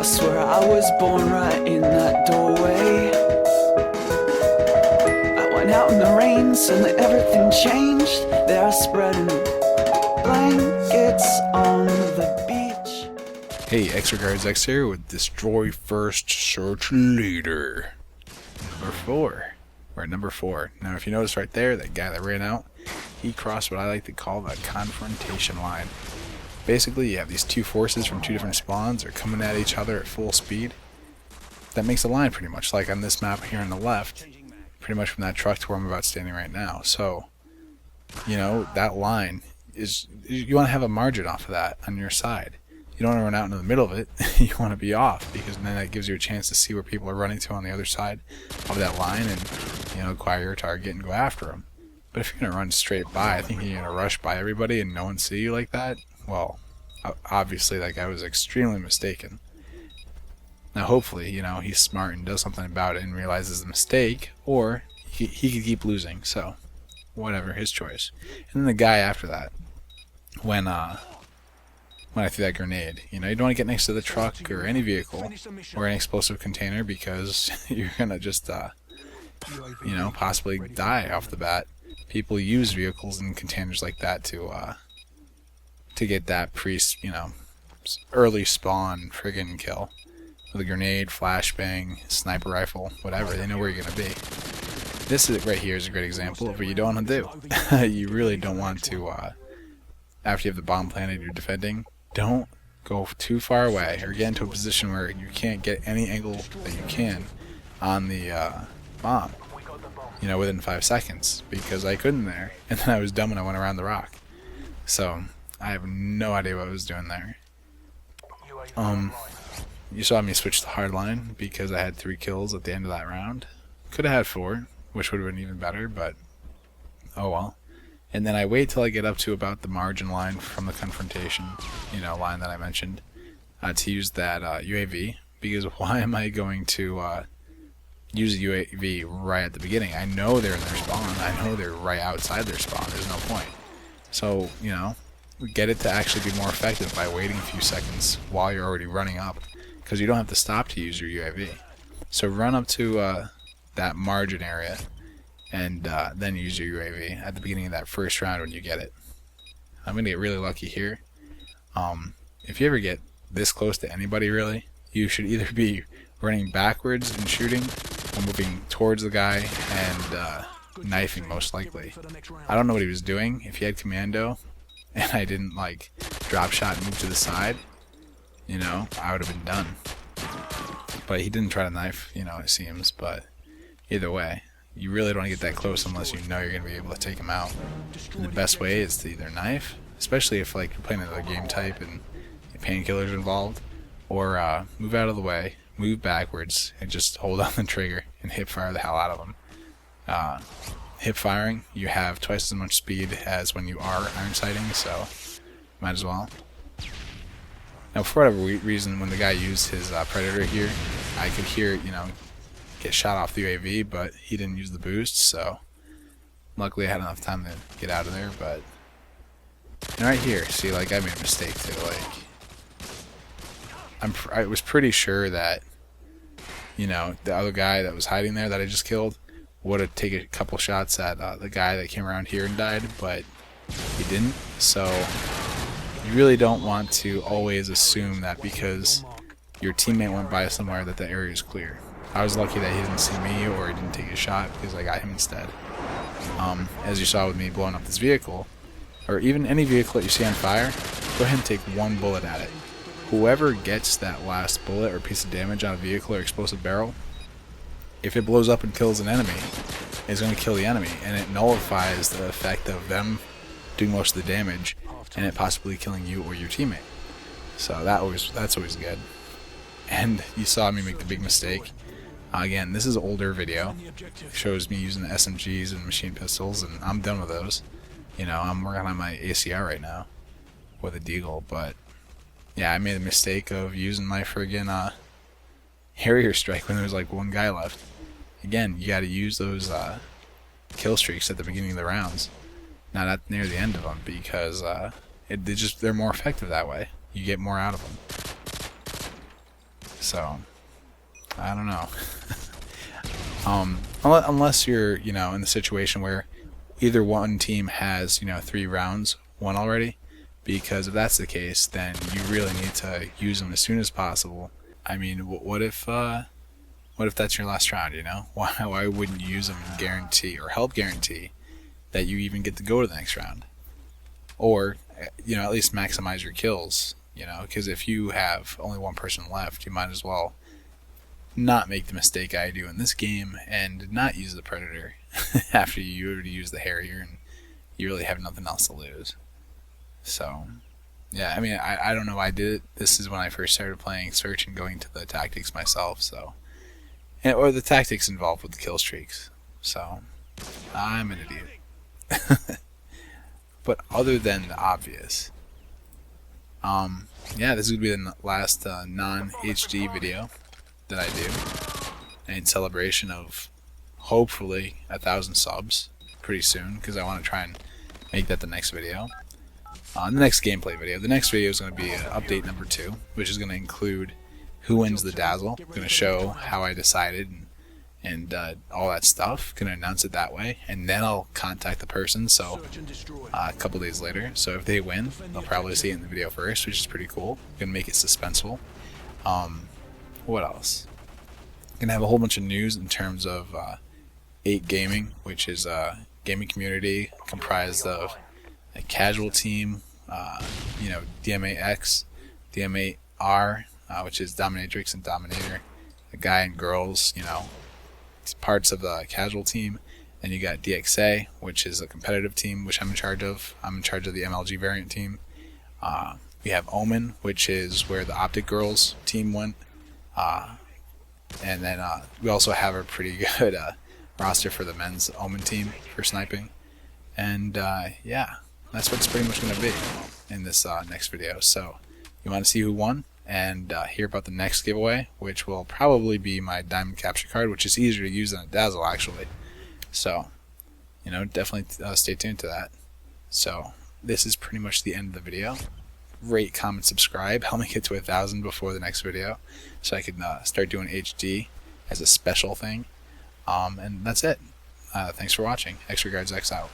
I swear I was born right in that doorway. I went out in the rain, suddenly everything changed. There I spreading blankets on the beach. Hey, Extra Guards X here with Destroy First, Search Later. Number 4. We're at number 4. Now if you notice right there, that guy that ran out, he crossed what I like to call the confrontation line. Basically, you have these two forces from two different spawns are coming at each other at full speed. That makes a line pretty much, like on this map here on the left, pretty much from that truck to where I'm about standing right now. So, you know, that line is, you want to have a margin off of that on your side. You don't want to run out into the middle of it. You want to be off, because then that gives you a chance to see where people are running to on the other side of that line and, you know, acquire your target and go after them. But if you're going to run straight by, I think you're going to rush by everybody and no one see you like that. Well, obviously that guy was extremely mistaken. Now hopefully, you know, he's smart and does something about it and realizes the mistake, or he could keep losing, so whatever, his choice. And then the guy after that, when I threw that grenade, you know, you don't want to get next to the truck or any vehicle or an explosive container, because you're going to just, you know, possibly die off the bat. People use vehicles and containers like that to get that early spawn friggin' kill with a grenade, flashbang, sniper rifle, whatever. They know where you're gonna be. This is right here is a great example of what you don't want to do. You really don't want to. After you have the bomb planted, you're defending. Don't go too far away or get into a position where you can't get any angle that you can on the bomb. You know, within 5 seconds, because I couldn't there, and then I was dumb and I went around the rock. So I have no idea what I was doing there. You saw me switch to hardline because I had 3 kills at the end of that round. Could have had 4, which would have been even better, but oh well. And then I wait till I get up to about the margin line from the confrontation, you know, line that I mentioned, to use that UAV, because why am I going to use a UAV right at the beginning? I know they're in their spawn. I know they're right outside their spawn. There's no point. So, you know, get it to actually be more effective by waiting a few seconds while you're already running up, because you don't have to stop to use your UAV. So run up to that margin area and then use your UAV at the beginning of that first round when you get it. I'm going to get really lucky here. If you ever get this close to anybody, really, you should either be running backwards and shooting, or moving towards the guy and knifing, most likely. I don't know what he was doing. If he had commando and I didn't like drop shot and move to the side, you know, I would have been done. But he didn't try to knife, you know, it seems. But either way, you really don't want to get that close unless you know you're going to be able to take him out. And the best way is to either knife, especially if like you're playing another game type and painkillers involved, or move out of the way, move backwards, and just hold on the trigger and hip fire the hell out of them. Hip firing, you have twice as much speed as when you are iron sighting, so might as well. Now, for whatever reason, when the guy used his Predator here, I could hear it, you know, get shot off the UAV, but he didn't use the boost, so luckily I had enough time to get out of there. But and right here, see, like, I made a mistake too. Like, I was pretty sure that, you know, the other guy that was hiding there that I just killed would have taken a couple shots at the guy that came around here and died, but he didn't. So you really don't want to always assume that because your teammate went by somewhere that the area is clear. I was lucky that he didn't see me or he didn't take a shot, because I got him instead. As you saw with me blowing up this vehicle, or even any vehicle that you see on fire, go ahead and take 1 bullet at it. Whoever gets that last bullet or piece of damage on a vehicle or explosive barrel, if it blows up and kills an enemy, it's going to kill the enemy, and it nullifies the effect of them doing most of the damage and it possibly killing you or your teammate. So that's always good. And you saw me make the big mistake. Again, this is an older video. It shows me using the SMGs and machine pistols, and I'm done with those. You know, I'm working on my ACR right now with a deagle, but yeah, I made the mistake of using my friggin' Harrier strike when there was like 1 guy left. Again, you gotta use those kill streaks at the beginning of the rounds, not at near the end of them, because they're more effective that way. You get more out of them. So I don't know. Unless you're, you know, in the situation where either one team has, you know, 3 rounds won already, because if that's the case, then you really need to use them as soon as possible. I mean, what if that's your last round? You know, why wouldn't you use them and guarantee or help guarantee that you even get to go to the next round, or you know, at least maximize your kills? You know, because if you have only one person left, you might as well not make the mistake I do in this game and not use the Predator after you already use the Harrier and you really have nothing else to lose. So yeah, I mean, I don't know why I did it. This is when I first started playing Search and going to the tactics myself, so, or the tactics involved with the kill streaks. So I'm an idiot. But other than the obvious, yeah, this would be the last non-HD video that I do in celebration of hopefully 1,000 subs pretty soon, because I want to try and make that the next video. The next gameplay video. The next video is going to be update number 2, which is going to include who wins the Dazzle. I'm going to show how I decided and all that stuff. Going to announce it that way, and then I'll contact the person. So a couple days later. So if they win, they'll probably see it in the video first, which is pretty cool. Going to make it suspenseful. What else? Going to have a whole bunch of news in terms of 8 Gaming, which is a gaming community comprised of a casual team, you know, DMAX, DMAR, which is Dominatrix and Dominator, a guy and girls, you know, parts of the casual team. Then you got DXA, which is a competitive team, which I'm in charge of. I'm in charge of the MLG variant team. We have Omen, which is where the Optic Girls team went. And then we also have a pretty good roster for the men's Omen team for sniping. And yeah, that's what it's pretty much going to be in this next video. So you want to see who won and hear about the next giveaway, which will probably be my diamond capture card, which is easier to use than a Dazzle actually. So, you know, definitely stay tuned to that. So this is pretty much the end of the video. Rate, comment, subscribe. Help me get to 1,000 before the next video, so I can start doing HD as a special thing. And that's it. Thanks for watching. X Regards X out.